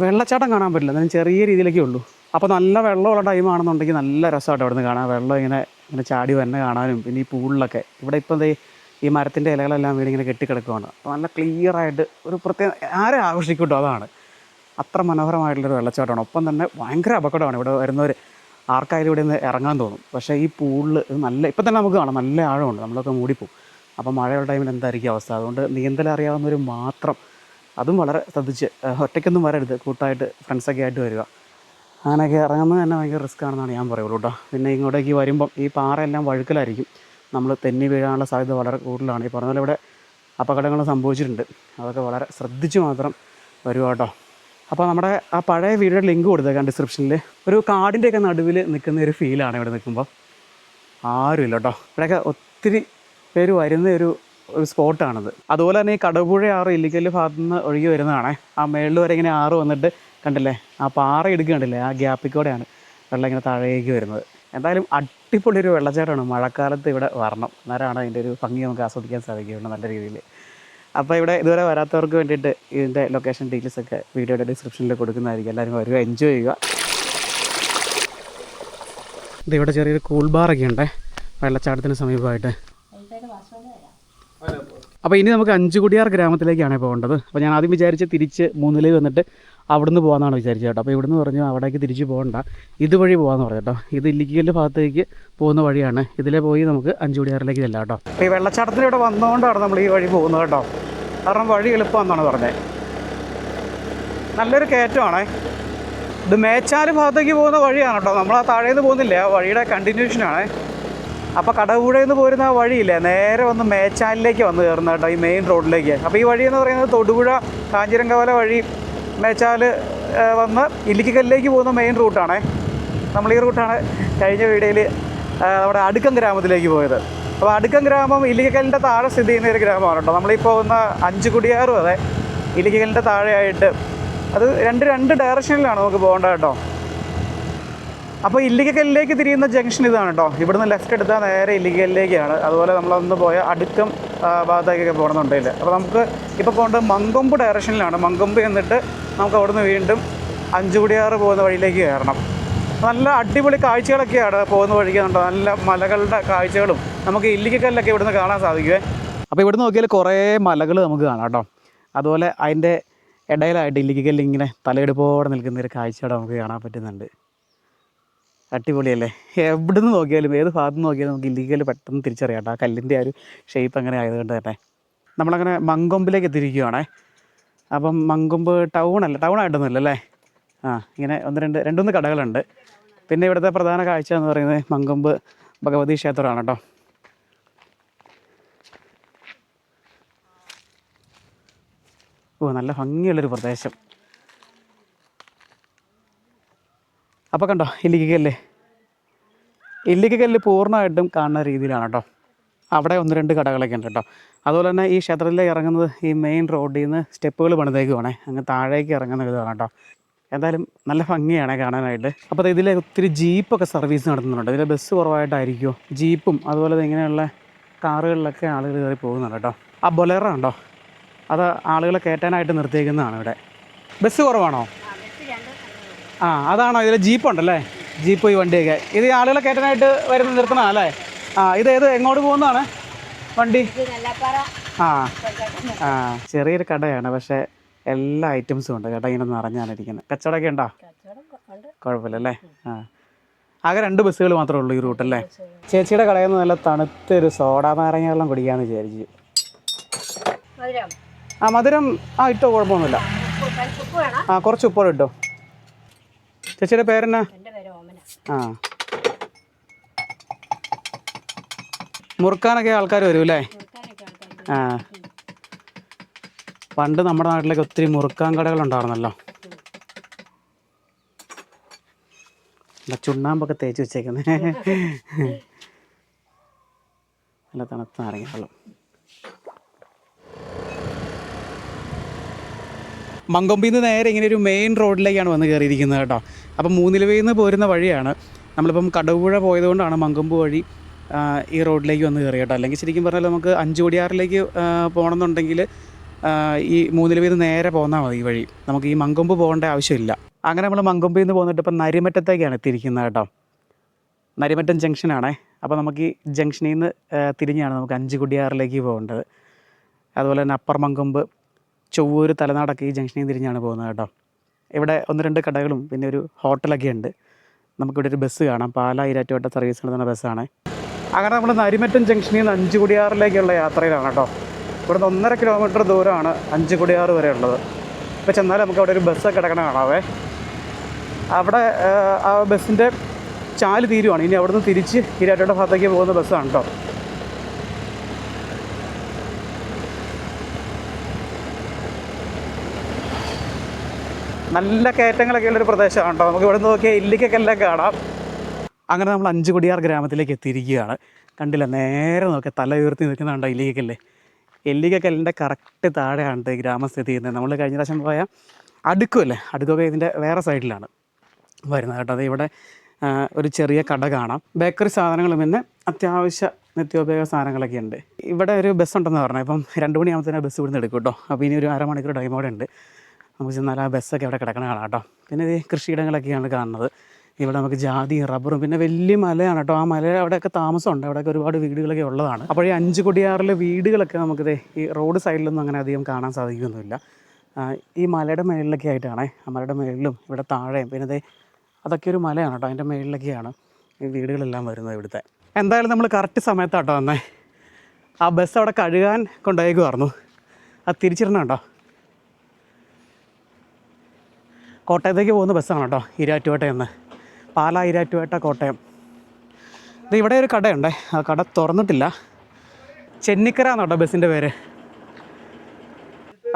വെള്ളച്ചാട്ടം കാണാൻ പറ്റില്ല, എന്നാലും ചെറിയ രീതിയിലൊക്കെ ഉള്ളൂ. അപ്പോൾ നല്ല വെള്ളമുള്ള ടൈമാണെന്നുണ്ടെങ്കിൽ നല്ല രസമായിട്ട് അവിടെ നിന്ന് കാണാം. വെള്ളം ഇങ്ങനെ ചാടി വന്നെ കാണാനും. പിന്നെ ഈ പൂളിലൊക്കെ ഇവിടെ ഇപ്പോൾ ഈ മരത്തിൻ്റെ ഇലകളെല്ലാം വീട് ഇങ്ങനെ കെട്ടിക്കിടക്കുകയാണ്. അപ്പോൾ നല്ല ക്ലിയറായിട്ട് ഒരു പ്രത്യേക ആരെ ആകർഷിക്കും കേട്ടോ. അതാണ് അത്ര മനോഹരമായിട്ടുള്ളൊരു വെള്ളച്ചാട്ടമാണ്. ഒപ്പം തന്നെ ഭയങ്കര അപകടമാണ്. ഇവിടെ വരുന്നവർ ആർക്കായാലും ഇവിടെ നിന്ന് ഇറങ്ങാൻ തോന്നും. പക്ഷേ ഈ പൂളിൽ നല്ല ഇപ്പം തന്നെ നമുക്ക് കാണാം, നല്ല ആഴമുണ്ട്, നമ്മളൊക്കെ മൂടിപ്പോവും. അപ്പോൾ മഴയുള്ള ടൈമിൽ എന്തായിരിക്കും അവസ്ഥ? അതുകൊണ്ട് നീന്തൽ അറിയാവുന്നവർ മാത്രം, അതും വളരെ ശ്രദ്ധിച്ച്, ഒറ്റയ്ക്കൊന്നും വരരുത്, കൂട്ടായിട്ട് ഫ്രണ്ട്സൊക്കെ ആയിട്ട് വരിക. അങ്ങനെയൊക്കെ ഇറങ്ങുന്നത് തന്നെ ഭയങ്കര റിസ്ക് ആണെന്നാണ് ഞാൻ പറയുള്ളൂ കേട്ടോ. പിന്നെ ഇങ്ങോട്ടേക്ക് വരുമ്പം ഈ പാറയെല്ലാം വഴുക്കലായിരിക്കും, നമ്മൾ തെന്നി വീഴാനുള്ള സാധ്യത വളരെ കൂടുതലാണ്. ഈ പറഞ്ഞ പോലെ ഇവിടെ അപകടങ്ങൾ സംഭവിച്ചിട്ടുണ്ട്. അതൊക്കെ വളരെ ശ്രദ്ധിച്ച് മാത്രം വരിക കേട്ടോ. അപ്പോൾ നമ്മുടെ ആ പഴയ വീഡിയോയുടെ ലിങ്ക് കൊടുത്തേക്കാം ഡിസ്ക്രിപ്ഷനിൽ. ഒരു കാടിൻ്റെയൊക്കെ നടുവിൽ നിൽക്കുന്ന ഒരു ഫീലാണ് ഇവിടെ നിൽക്കുമ്പോൾ. ആരുമില്ല കേട്ടോ. ഇവിടെയൊക്കെ ഒത്തിരി പേര് വരുന്ന ഒരു സ്പോട്ടാണിത്. അതുപോലെ തന്നെ ഈ കടപുഴ ആറ് ഇല്ലിക്കല്ല് ഭാഗത്തു നിന്ന് ഒഴുകി വരുന്നതാണേ. ആ മേളിൽ വരെ ഇങ്ങനെ ആറ് വന്നിട്ട് കണ്ടില്ലേ, ആ പാറ എടുക്കുകയുണ്ടല്ലേ, ആ ഗ്യാപ്പിൽ കൂടെയാണ് വെള്ളം ഇങ്ങനെ താഴേക്ക് വരുന്നത്. എന്തായാലും അടിപൊളി ഒരു വെള്ളച്ചാട്ടമാണ്. മഴക്കാലത്ത് ഇവിടെ വരണം, അന്നേരമാണ് അതിൻ്റെ ഒരു ഭംഗി നമുക്ക് ആസ്വദിക്കാൻ സാധിക്കുകയുള്ളൂ നല്ല രീതിയിൽ. അപ്പോൾ ഇവിടെ ഇതുവരെ വരാത്തവർക്ക് വേണ്ടിയിട്ട് ഇതിൻ്റെ ലൊക്കേഷൻ ഡീറ്റെയിൽസൊക്കെ വീഡിയോയുടെ ഡിസ്ക്രിപ്ഷനിൽ കൊടുക്കുന്നതായിരിക്കും. എല്ലാവരും വരിക, എൻജോയ് ചെയ്യുക. ഇത് ഇവിടെ ചെറിയൊരു കൂൾ ബാറൊക്കെ ഉണ്ട് വെള്ളച്ചാട്ടത്തിന് സമീപമായിട്ട്. അപ്പോൾ ഇനി നമുക്ക് അഞ്ചുകുടിയാർ ഗ്രാമത്തിലേക്കാണ് പോകേണ്ടത്. അപ്പോൾ ഞാൻ ആദ്യം വിചാരിച്ച് തിരിച്ച് മൂന്നിലേക്ക് വന്നിട്ട് അവിടുന്ന് പോകാമെന്നാണ് വിചാരിച്ചത് കേട്ടോ. അപ്പോൾ ഇവിടുന്ന് പറഞ്ഞു അവിടേക്ക് തിരിച്ച് പോകണ്ട, ഇതുവഴി പോകാമെന്ന് പറഞ്ഞു കേട്ടോ. ഇത് ഇല്ലിക്കലിൻ്റെ ഭാഗത്തേക്ക് പോകുന്ന വഴിയാണ്. ഇതിലെ പോയി നമുക്ക് അഞ്ചുകുടിയാറിലേക്ക് ചെല്ലാം കേട്ടോ. അപ്പോൾ ഈ വെള്ളച്ചാട്ടത്തിന് ഇവിടെ വന്നുകൊണ്ടാണ് നമ്മൾ ഈ വഴി പോകുന്നത് കേട്ടോ. കാരണം വഴി എളുപ്പമെന്നാണ് പറഞ്ഞത്. നല്ലൊരു കയറ്റമാണേ. ഇത് മേച്ചാല് ഭാഗത്തേക്ക് പോകുന്ന വഴിയാണ് കേട്ടോ. നമ്മൾ ആ താഴേന്ന് പോകുന്നില്ല, ആ വഴിയുടെ കണ്ടിന്യൂഷനാണേ. അപ്പോൾ കടപുഴയിൽ നിന്ന് പോരുന്ന ആ വഴിയില്ലേ, നേരെ വന്ന് മേച്ചാലിലേക്ക് വന്ന് കയറുന്ന കേട്ടോ, ഈ മെയിൻ റോഡിലേക്ക്. അപ്പോൾ ഈ വഴി എന്ന് പറയുന്നത് തൊടുപുഴ കാഞ്ഞിരങ്കവല വഴി മേച്ചാൽ വന്ന് ഇല്ലിക്കലിലേക്ക് പോകുന്ന മെയിൻ റൂട്ടാണേ. നമ്മൾ ഈ റൂട്ടാണ് കഴിഞ്ഞ വീഡിയോയിൽ നമ്മുടെ അടുക്കം ഗ്രാമത്തിലേക്ക് പോയത്. അപ്പോൾ അടുക്കം ഗ്രാമം ഇല്ലിക്കലിൻ്റെ താഴെ സ്ഥിതി ചെയ്യുന്ന ഒരു ഗ്രാമമാണ് കേട്ടോ. നമ്മളിപ്പോൾ പോകുന്ന അഞ്ചുകുടിയാറും അതെ ഇല്ലിക്കലിൻ്റെ താഴെയായിട്ട്. അത് രണ്ട് ഡയറക്ഷനിലാണ് നമുക്ക് പോകേണ്ടത് കേട്ടോ. അപ്പോൾ ഇല്ലിക്കലിലേക്ക് തിരിയുന്ന ജംഗ്ഷൻ ഇതാണ് കേട്ടോ. ഇവിടുന്ന് ലെഫ്റ്റ് എടുത്താൽ നേരെ ഇല്ലിക്കലിലേക്കാണ്. അതുപോലെ നമ്മളൊന്ന് പോയ അടുക്കം ഭാഗത്തേക്കൊക്കെ പോകണമെന്നുണ്ടെങ്കിൽ. അപ്പോൾ നമുക്ക് ഇപ്പോൾ പോകേണ്ടത് മങ്കൊമ്പ് ഡയറക്ഷനിലാണ്. മങ്കൊമ്പ് എന്നിട്ട് നമുക്ക് അവിടുന്ന് വീണ്ടും അഞ്ചുകുടിയാറ് പോകുന്ന വഴിയിലേക്ക് കയറണം. നല്ല അടിപൊളി കാഴ്ചകളൊക്കെയാണ് പോകുന്ന വഴിക്കുന്നുണ്ടോ. നല്ല മലകളുടെ കാഴ്ചകളും നമുക്ക് ഇല്ലിക്കലിലൊക്കെ ഇവിടുന്ന് കാണാൻ സാധിക്കുമേ. അപ്പോൾ ഇവിടുന്ന് നോക്കിയാൽ കുറേ മലകൾ നമുക്ക് കാണാം കേട്ടോ. അതുപോലെ അതിൻ്റെ ഇടയിലായിട്ട് ഇല്ലിക്കലിൽ ഇങ്ങനെ തലയെടുപ്പോടെ നിൽക്കുന്നൊരു കാഴ്ചയോടെ നമുക്ക് കാണാൻ പറ്റുന്നുണ്ട്. അടിപൊളിയല്ലേ. എവിടെ നിന്ന് നോക്കിയാലും ഏത് ഭാഗത്ത് നിന്ന് നോക്കിയാലും നമുക്ക് ഇല്ലിക്കൽ പെട്ടെന്ന് തിരിച്ചറിയാം കേട്ടോ. ആ കല്ലിൻ്റെ ആ ഒരു ഷേപ്പ് അങ്ങനെ ആയതുകൊണ്ട് തന്നെ. നമ്മളങ്ങനെ മങ്കൊമ്പിലേക്ക് എത്തിയിരിക്കുകയാണേ. അപ്പം മങ്കൊമ്പ് ടൗണായിട്ടൊന്നുമില്ല അല്ലേ. ഇങ്ങനെ രണ്ടൊന്ന് കടകളുണ്ട്. പിന്നെ ഇവിടുത്തെ പ്രധാന കാഴ്ച എന്ന് പറയുന്നത് മങ്കൊമ്പ് ഭഗവതി ക്ഷേത്രമാണ് കേട്ടോ. നല്ല ഭംഗിയുള്ളൊരു പ്രദേശം. അപ്പോൾ കണ്ടോ ഇല്ലിക്കല്ല് പൂർണ്ണമായിട്ടും കാണുന്ന രീതിയിലാണ് കേട്ടോ. അവിടെ 1-2 കടകളൊക്കെ ഉണ്ട് കേട്ടോ. അതുപോലെ തന്നെ ഈ ക്ഷേത്രത്തിലേക്ക് ഇറങ്ങുന്നത് ഈ മെയിൻ റോഡിൽ നിന്ന് സ്റ്റെപ്പുകൾ പണിതേക്കുവാണേ. അങ്ങ് താഴേക്ക് ഇറങ്ങുന്ന ഇതാണ് കേട്ടോ. എന്തായാലും നല്ല ഭംഗിയാണ് കാണാനായിട്ട്. അപ്പോൾ ഇതിലെ ഒത്തിരി ജീപ്പൊക്കെ സർവീസ് നടത്തുന്നുണ്ട്. ഇതിലെ ബസ് കുറവായിട്ടായിരിക്കുമോ ജീപ്പും അതുപോലെ ഇങ്ങനെയുള്ള കാറുകളിലൊക്കെ ആളുകൾ കയറി പോകുന്നുണ്ട് കേട്ടോ. ആ ബൊലേറോ ഉണ്ടോ, അത് ആളുകളെ കയറ്റാനായിട്ട് നിർത്തിയേക്കുന്നതാണ് ഇവിടെ. ബസ് കുറവാണോ? അതാണോ ഇതിൽ ജീപ്പുണ്ടല്ലേ, ജീപ്പ് ഈ വണ്ടിയൊക്കെ. ഇത് ആളുകളെ കയറ്റാനായിട്ട് വരുന്ന നിർത്തണമല്ലേ? ഇതേത് എങ്ങോട്ട് പോകുന്നതാണ് വണ്ടി? ചെറിയൊരു കടയാണ്, പക്ഷേ എല്ലാ ഐറ്റംസും ഉണ്ട് കേട്ടോ. ഇങ്ങനെ നിറഞ്ഞാണ് ഇരിക്കുന്നത്. കച്ചവടമൊക്കെ ഉണ്ടോ? കുഴപ്പമില്ലല്ലേ. ആകെ 2 ബസ്സുകൾ മാത്രമേ ഉള്ളൂ ഈ റൂട്ടല്ലേ. ചേച്ചിയുടെ കടയിൽ നിന്ന് നല്ല തണുത്തൊരു സോഡാ നാരങ്ങ വെള്ളം കുടിക്കാമെന്ന് വിചാരിച്ചു. മധുരം ഇട്ടോ, കുഴപ്പമൊന്നുമില്ല. കുറച്ച് ഉപ്പോടെ ഇട്ടോ. ചേച്ചിയുടെ പേരെന്നാ? മുറുക്കാനൊക്കെ ആൾക്കാർ വരും അല്ലേ? പണ്ട് നമ്മുടെ നാട്ടിലൊക്കെ ഒത്തിരി മുറുക്കാൻ കടകളുണ്ടായിരുന്നല്ലോ. ചുണ്ണാമ്പൊക്കെ തേച്ച് വെച്ചേക്കുന്നത്. നല്ല തണുത്ത നാരങ്ങ വെള്ളം. മങ്കൊമ്പിൽ നിന്ന് നേരെ ഇങ്ങനെ ഒരു മെയിൻ റോഡിലേക്കാണ് വന്ന് കയറിയിരിക്കുന്നത് കേട്ടോ. അപ്പം മൂന്നിലവയിൽ നിന്ന് പോരുന്ന വഴിയാണ്. നമ്മളിപ്പം കടവുപുഴ പോയതുകൊണ്ടാണ് മങ്കൊമ്പ് വഴി ഈ റോഡിലേക്ക് വന്ന് കയറി കേട്ടോ. അല്ലെങ്കിൽ ശരിക്കും പറഞ്ഞാൽ നമുക്ക് അഞ്ചുകുടിയാറിലേക്ക് പോകണമെന്നുണ്ടെങ്കിൽ ഈ മൂന്നിലവയിൽ നിന്ന് നേരെ പോന്നാൽ മതി ഈ വഴി. നമുക്ക് ഈ മങ്കൊമ്പ് പോകേണ്ട ആവശ്യമില്ല. അങ്ങനെ നമ്മൾ മങ്കൊമ്പിൽ നിന്ന് പോന്നിട്ട് ഇപ്പം നരിമറ്റത്തേക്കാണ് എത്തിയിരിക്കുന്നത് കേട്ടോ. നരിമറ്റം ജംഗ്ഷനാണേ. അപ്പോൾ നമുക്ക് ഈ ജംഗ്ഷനിൽ നിന്ന് തിരിഞ്ഞാണ് നമുക്ക് അഞ്ചുകുടിയാറിലേക്ക് പോകേണ്ടത്. അതുപോലെ തന്നെ അപ്പർ മങ്കൊമ്പ്, ചൊവ്വൂർ, തലനാടൊക്കെ ഈ ജംഗ്ഷനിൽ തിരിഞ്ഞാണ് പോകുന്നത് കേട്ടോ. ഇവിടെ 1-2 കടകളും പിന്നെ ഒരു ഹോട്ടലൊക്കെ ഉണ്ട്. നമുക്കിവിടെ ഒരു ബസ് കാണാം. പാലാ ഇരാറ്റുപേട്ട സർവീസ് നടത്തുന്ന ബസ്സാണ്. അങ്ങനെ നമ്മൾ നരിമറ്റം ജംഗ്ഷനിൽ നിന്ന് അഞ്ചുകുടിയാറിലേക്കുള്ള യാത്രയിലാണ് കേട്ടോ. ഇവിടുന്ന് 1.5 കിലോമീറ്റർ ദൂരമാണ് അഞ്ചുകുടിയാറ് വരെ ഉള്ളത്. ഇപ്പോൾ ചെന്നാൽ നമുക്ക് അവിടെ ഒരു ബസ്സൊക്കെ കിടക്കണ കാണാവേ. അവിടെ ആ ബസ്സിൻ്റെ ചാല് തീരുവാണ്. ഇനി അവിടുന്ന് തിരിച്ച് ഇരാറ്റുപേട്ട ഭാഗത്തേക്ക് പോകുന്ന ബസ്സാണ് കേട്ടോ. നല്ല കയറ്റങ്ങളൊക്കെ ഉള്ളൊരു പ്രദേശമാണ് കേട്ടോ. നമുക്ക് ഇവിടെ നിന്ന് നോക്കിയാൽ ഇല്ലിക്കെല്ലാം കാണാം. അങ്ങനെ നമ്മൾ അഞ്ചുകുടിയാർ ഗ്രാമത്തിലേക്ക് എത്തിയിരിക്കുകയാണ്. കണ്ടില്ല, നേരെ നോക്കിയാൽ തല ഉയർത്തി നിൽക്കുന്നുണ്ടോ ഇല്ലിക്കക്കല്ല്. ഇല്ലിക്കക്കല്ലിൻ്റെ കറക്റ്റ് താഴെയാണ് ഈ ഗ്രാമം സ്ഥിതി ചെയ്യുന്നത്. നമ്മൾ കഴിഞ്ഞ പ്രാവശ്യം പോയ അടുക്കുമല്ലേ, അടുക്കൊക്കെ ഇതിൻ്റെ വേറെ സൈഡിലാണ് വരുന്നത് കേട്ടോ. അത് ഇവിടെ ഒരു ചെറിയ കട കാണാം, ബേക്കറി സാധനങ്ങളും പിന്നെ അത്യാവശ്യ നിത്യോപയോഗ സാധനങ്ങളൊക്കെ ഉണ്ട്. ഇവിടെ ഒരു ബസ് ഉണ്ടെന്ന് പറഞ്ഞാൽ ഇപ്പം 2 മണിയാകുമ്പോഴത്തേനും ബസ് ഇവിടുന്ന് എടുക്കും കേട്ടോ. അപ്പോൾ ഇനി ഒരു അരമണിക്കൂർ ടൈം കൂടെ ഉണ്ട്. നമുക്ക് ചെന്നാൽ ആ ബസ്സൊക്കെ ഇവിടെ കിടക്കണ കാണാം കേട്ടോ. പിന്നെ ഇത് കൃഷിയിടങ്ങളൊക്കെയാണ് കാണുന്നത്. ഇവിടെ നമുക്ക് ജാതി, റബ്ബറും പിന്നെ വലിയ മലയാണ് കേട്ടോ. ആ മല അവിടെയൊക്കെ താമസമുണ്ട്, അവിടെയൊക്കെ ഒരുപാട് വീടുകളൊക്കെ ഉള്ളതാണ്. അപ്പോൾ ഈ അഞ്ചുകുടിയാറിലെ വീടുകളൊക്കെ നമുക്കിത് ഈ റോഡ് സൈഡിലൊന്നും അങ്ങനെ അധികം കാണാൻ സാധിക്കുന്നില്ല. ഈ മലയുടെ മേളിലൊക്കെ ആയിട്ടാണ്, ആ മലയുടെ മേളിലും ഇവിടെ താഴെയും പിന്നെ ഇത് അതൊക്കെ ഒരു മലയാണ് കേട്ടോ. അതിൻ്റെ മേളിലൊക്കെയാണ് ഈ വീടുകളെല്ലാം വരുന്നത് ഇവിടുത്തെ. എന്തായാലും നമ്മൾ കറക്റ്റ് സമയത്താട്ടോ വന്നേ. ആ ബസ് അവിടെ കഴുകാൻ കൊണ്ടുപോയേക്കുമായിരുന്നു, അത് തിരിച്ചിടണം കേട്ടോ. കോട്ടയത്തേക്ക് പോകുന്ന ബസ്സാണ് കേട്ടോ, ഈരാറ്റുപേട്ടയിൽ നിന്ന്. പാലാ, ഈരാറ്റുപേട്ട, കോട്ടയം. ഇത് ഇവിടെ ഒരു കടയുണ്ടേ, ആ കട തുറന്നിട്ടില്ല. ചെന്നിക്കര എന്നാട്ടോ ബസ്സിൻ്റെ പേര്.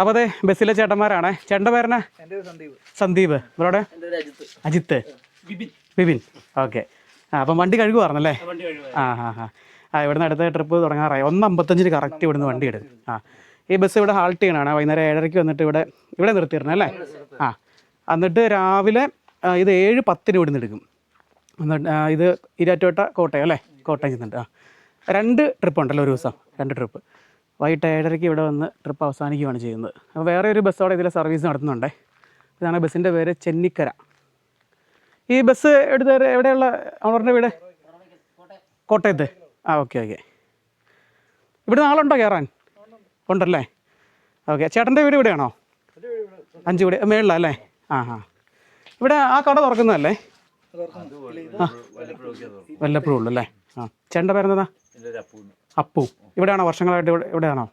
അപ്പോൾ അതെ ബസ്സിലെ ചേട്ടന്മാരാണേ. ചേട്ടൻ്റെ പേരെന്നാ? സന്ദീപ്. ഇവരോടെ അജിത്ത്, ബിബിൻ. ഓക്കെ. അപ്പം വണ്ടി കഴുകുമായിരുന്നല്ലേ? ഇവിടുന്ന് അടുത്ത ട്രിപ്പ് തുടങ്ങാറായി. 1:55 കറക്റ്റ് ഇവിടുന്ന് വണ്ടി എടുക്കും. ഈ ബസ് ഇവിടെ ഹാൾട്ട് ചെയ്യണതാണ്. വൈകുന്നേരം 7:30 വന്നിട്ട് ഇവിടെ നിർത്തിയിരുന്നത് അല്ലേ? എന്നിട്ട് രാവിലെ ഇത് 7:10 ഇവിടുന്ന് എടുക്കും. എന്നിട്ട് ഇത് ഈരാറ്റുപേട്ട, കോട്ടയം അല്ലേ? കോട്ടയം ചെന്നിട്ട് 2 ട്രിപ്പ് ഉണ്ടല്ലോ ഒരു ദിവസം, 2 ട്രിപ്പ്. വൈകിട്ട് 7:30 ഇവിടെ വന്ന് ട്രിപ്പ് അവസാനിക്കുകയാണ് ചെയ്യുന്നത്. അപ്പോൾ വേറെ ഒരു ബസ് അവിടെ ഇതിലെ സർവീസ് നടത്തുന്നുണ്ട്. ഇതാണ് ബസ്സിൻ്റെ പേര്, ചെന്നിക്കര. ഈ ബസ് എവിടെയുള്ള ഓണറിൻ്റെ വീട്? കോട്ടയത്ത്. ഓക്കെ. ഇവിടെ ആളുണ്ടോ കയറാൻ? ഉണ്ടല്ലേ? ഓക്കെ. ചേട്ടൻ്റെ വീട് ഇവിടെയാണോ? അഞ്ചുകുടി മേളിലല്ലേ? ഇവിടെ ആ കട തുറക്കുന്നതല്ലേ? വല്ലപ്പോഴും ഉള്ളൂ അല്ലേ? ചേട്ടൻ്റെ പേരെന്താ? അപ്പു. ഇവിടെയാണോ വർഷങ്ങളായിട്ട്? ഇവിടെയാണോ?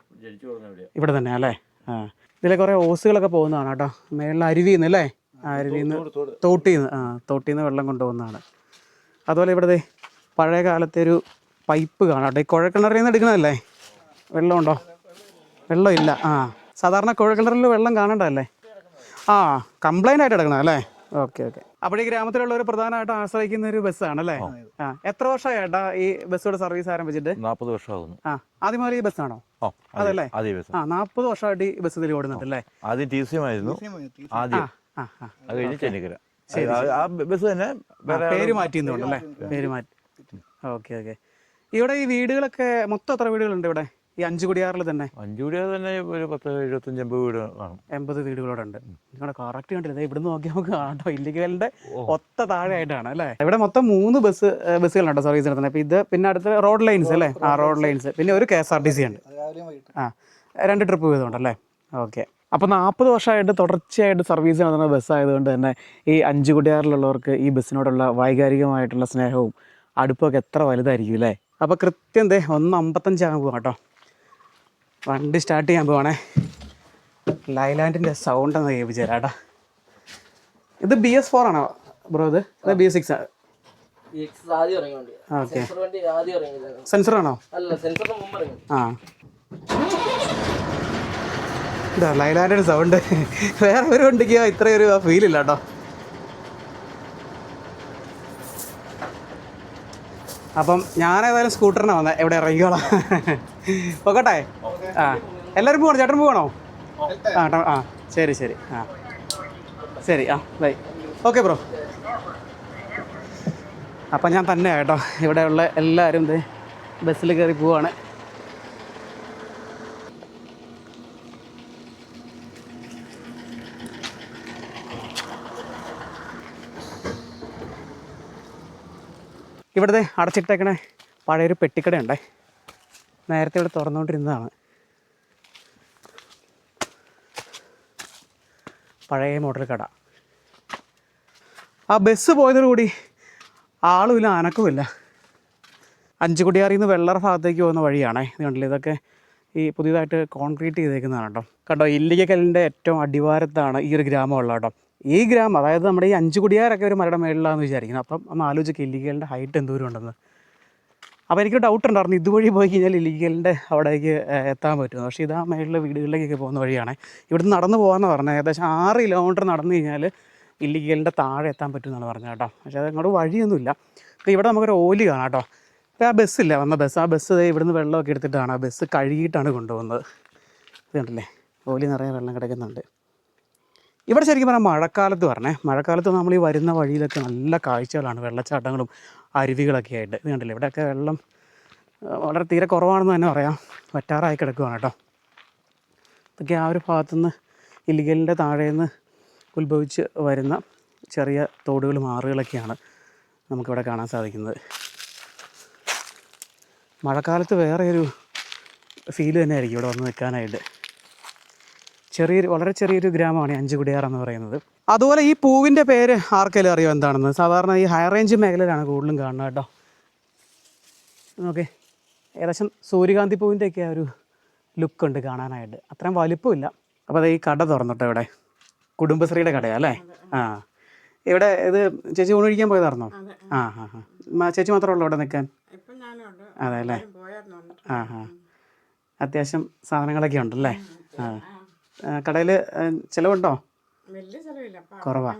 ഇവിടെ തന്നെ അല്ലേ? ഇതിലെ കുറേ ഓസുകളൊക്കെ പോകുന്നതാണ് കേട്ടോ. മേളിൽ അരുവിന്ന് അല്ലേ? അരുവിന്ന്, തോട്ടിന്ന് വെള്ളം കൊണ്ടുപോകുന്നതാണ്. അതുപോലെ ഇവിടെ പഴയ കാലത്തെ ഒരു പൈപ്പ് കാണാം കേട്ടോ. ഈ കുഴൽക്കിണറിൽ നിന്ന് എടുക്കണതല്ലേ? വെള്ളമുണ്ടോ? വെള്ളമില്ല. സാധാരണ കുഴൽക്കിണറിൽ വെള്ളം കാണണ്ടല്ലേ? കംപ്ലൈൻ്റ് ആയിട്ട് എടുക്കണം അല്ലേ? ഓക്കെ. അപ്പോൾ ഈ ഗ്രാമത്തിലുള്ളവർ പ്രധാനമായിട്ട് ആശ്രയിക്കുന്ന ഒരു ബസ്സാണല്ലേ? എത്ര വർഷമായി ഏട്ടാ ഈ ബസ്സുടെ സർവീസ് ആരംഭിച്ചിട്ട്? 40 വർഷമാകുന്നു. ആദ്യം മുതൽ ഈ ബസ്സാണോ? അതല്ലേ? 40 വർഷമായിട്ട് ഈ ബസ് ഇതിൽ ഓടുന്നുണ്ടല്ലേ? ആദ്യം TCM ആയിരുന്നു. ആദ്യം അത് കഴിഞ്ഞ് ചെന്നിക്കര. ആ ബസ് തന്നെ പേര് മാറ്റിയെന്നുണ്ടല്ലേ? പേര് മാറ്റി. ഓക്കെ. ഇവിടെ ഈ വീടുകളൊക്കെ മൊത്തം എത്ര വീടുകളുണ്ട് ഇവിടെ ഈ അഞ്ചുകുടിയാറിൽ തന്നെ? അഞ്ചുകുടിയാർ തന്നെ ഒരു 10-75 വീട് കാണും. 80 വീടുകളോടെ ഉണ്ട്. നിങ്ങളുടെ കറക്റ്റ് കണ്ടില്ല, ഇവിടുന്ന് നോക്കിയാൽ നമുക്ക് കാണട്ടോ. ഇല്ലിക്കലിൻ്റെ ഒത്ത താഴെ ആയിട്ടാണ് അല്ലേ? ഇവിടെ മൊത്തം 3 ബസ്സുകളുണ്ടോ സർവീസ് നടത്തുന്നത്. അപ്പോൾ ഇത് പിന്നെ അടുത്ത റോഡ് ലൈൻസ് അല്ലേ? Road lines. പിന്നെ ഒരു KSRTC ഉണ്ട്. 2 ട്രിപ്പ് വീതമുണ്ടല്ലേ? ഓക്കെ. അപ്പോൾ 40 വർഷമായിട്ട് തുടർച്ചയായിട്ട് സർവീസ് നടത്തുന്ന ബസ്സായതുകൊണ്ട് തന്നെ ഈ അഞ്ചുകുടിയാറിലുള്ളവർക്ക് ഈ ബസ്സിനോടുള്ള വൈകാരികമായിട്ടുള്ള സ്നേഹവും അടുപ്പൊക്കെ എത്ര വലുതായിരിക്കും അല്ലേ? അപ്പോൾ കൃത്യം 1:55 ആകുമ്പോൾ കേട്ടോ വണ്ടി സ്റ്റാർട്ട് ചെയ്യാൻ പോവാണേ. ലൈലാൻഡിൻ്റെ സൗണ്ട് ഒന്ന് കേൾപ്പിച്ചു തരാം കേട്ടോ. ഇത് BS4 ആണോ ബ്രോ? ഇത് BS6 ആണ്. ഓക്കെ. സെൻസറാണോ? ഇതാ ലൈലാൻഡിൻ്റെ സൗണ്ട്. വേറെ ഒരു വണ്ടിക്ക് ഇത്രയൊരു ഫീലില്ല കേട്ടോ. അപ്പം ഞാനേതായാലും സ്കൂട്ടറിനാണ് വന്നത്. എവിടെ ഇറങ്ങിക്കോളാം. പോകട്ടെ? എല്ലാവരും പോകണം? ചേട്ടൻ പോകണോ? ശരി. ശരി. ബൈ. Okay bro. അപ്പം ഞാൻ തന്നെ കേട്ടോ ഇവിടെയുള്ള എല്ലാവരും ബസ്സിൽ കയറി പോവാണ്. ഇവിടുത്തെ അടച്ചിട്ടേക്കണേ പഴയൊരു പെട്ടിക്കടയുണ്ടേ. നേരത്തെ ഇവിടെ തുറന്നുകൊണ്ടിരുന്നതാണ്. പഴയ മോഡൽ കട. ആ ബസ് പോയതോടുകൂടി ആളുമില്ല, അനക്കമില്ല. അഞ്ചുകുടിയാറിൽ നിന്ന് വെള്ളറ ഭാഗത്തേക്ക് പോകുന്ന വഴിയാണേ. ഇത് കണ്ടില്ല, ഇതൊക്കെ ഈ പുതിയതായിട്ട് കോൺക്രീറ്റ് ചെയ്തേക്കുന്നതാണ് കേട്ടോ. ഇല്ലിക്കലിൻ്റെ ഏറ്റവും അടിവാരത്താണ് ഈ ഒരു ഗ്രാമം ഉള്ളത് കേട്ടോ. ഈ ഗ്രാമം അതായത് നമ്മുടെ ഈ അഞ്ചുകുടിയാറൊക്കെ ഒരു മലയുടെ മേളിലാണെന്ന് വിചാരിക്കുന്നത്. അപ്പം ഒന്ന് ആലോചിക്കുക ഇല്ലിക്കലിൻ്റെ ഹൈറ്റ് എന്തോരം ഉണ്ടെന്ന്. അപ്പോൾ എനിക്ക് ഡൗട്ട് ഉണ്ടായിരുന്നു ഇതുവഴി പോയി കഴിഞ്ഞാൽ ഇല്ലിക്കലിൻ്റെ അവിടേക്ക് എത്താൻ പറ്റും. പക്ഷേ ഇതാ മേളിലെ വീടുകളിലേക്കൊക്കെ പോകുന്ന വഴിയാണ്. ഇവിടുന്ന് നടന്നു പോകാമെന്ന് പറഞ്ഞത്. ഏകദേശം 6 കിലോമീറ്റർ നടന്നു കഴിഞ്ഞാൽ ഇല്ലിക്കലിൻ്റെ താഴെ എത്താൻ പറ്റും എന്നാണ് പറഞ്ഞത് കേട്ടോ. പക്ഷേ അത് അങ്ങോട്ട് വഴിയൊന്നുമില്ല. അപ്പോൾ ഇവിടെ നമുക്കൊരു ഓലി കാണാം കേട്ടോ. അപ്പോൾ ആ ബസ്സില്ല വന്ന ബസ്, ആ ബസ് ഇവിടുന്ന് വെള്ളമൊക്കെ എടുത്തിട്ടാണ് ആ ബസ് കഴുകിയിട്ടാണ് കൊണ്ടുപോകുന്നത്. ഇത് കണ്ടില്ലേ, ഓലി നിറയെ വെള്ളം കിടക്കുന്നുണ്ട്. ഇവിടെ ശരിക്കും പറഞ്ഞാൽ മഴക്കാലത്ത് നമ്മൾ ഈ വരുന്ന വഴിയിലൊക്കെ നല്ല കാഴ്ചകളാണ്, വെള്ളച്ചാട്ടങ്ങളും അരുവികളൊക്കെ ആയിട്ട്. ഇത് കണ്ടില്ലേ, ഇവിടെയൊക്കെ വെള്ളം വളരെ തീരെ കുറവാണെന്ന് തന്നെ പറയാം, വറ്റാറായി കിടക്കുകയാണ് കേട്ടോ. ഇതൊക്കെ ആ ഒരു ഭാഗത്തുനിന്ന് ഇല്ലിക്കലിൻ്റെ താഴേന്ന് ഉത്ഭവിച്ച് വരുന്ന ചെറിയ തോടുകളും ആറുകളൊക്കെയാണ് നമുക്കിവിടെ കാണാൻ സാധിക്കുന്നത്. മഴക്കാലത്ത് വേറെ ഒരു ഫീല് തന്നെയായിരിക്കും ഇവിടെ വന്ന് നിൽക്കാനായിട്ട്. വളരെ ചെറിയൊരു ഗ്രാമമാണ് അഞ്ചുകുടിയാർ എന്ന് പറയുന്നത്. അതുപോലെ ഈ പൂവിൻ്റെ പേര് ആർക്കെങ്കിലും അറിയോ എന്താണെന്ന്? സാധാരണ ഈ ഹൈ റേഞ്ച് മേഖലയിലാണ് കൂടുതലും കാണുന്നത് കേട്ടോ. ഓക്കെ, ഏകദേശം സൂര്യകാന്തി പൂവിൻ്റെയൊക്കെ ഒരു ലുക്കുണ്ട് കാണാനായിട്ട്, അത്രയും വലിപ്പമില്ല. അപ്പോൾ അത് ഈ കട തുറന്നിട്ടോ ഇവിടെ, കുടുംബശ്രീയുടെ കടയാണ് അല്ലേ? ആ, ഇവിടെ ഇത് ചേച്ചി ഊണ് കഴിക്കാൻ പോയതായിരുന്നോ? ചേച്ചി മാത്രമേ ഉള്ളൂ ഇവിടെ നിൽക്കാൻ? അതെ അല്ലേ? അത്യാവശ്യം സാധനങ്ങളൊക്കെ ഉണ്ടല്ലേ? കടയിൽ ചിലവുണ്ടോ? കുറവാ.